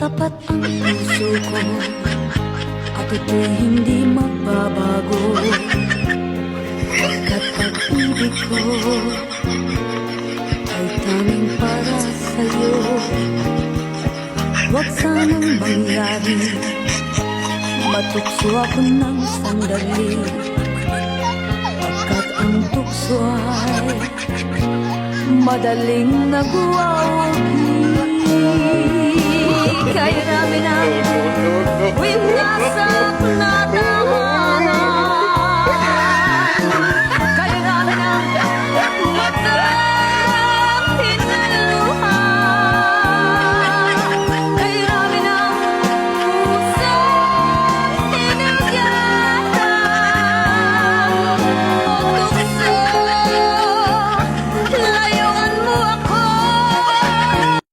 Tapat ang puso ko at ito'y hindi magbabago. At pag-ibig ko ay tanging para sa'yo. Huwag sanang mangyari matukso ako ng sandali, pagkat ang tukso ay madaling nagwawagi.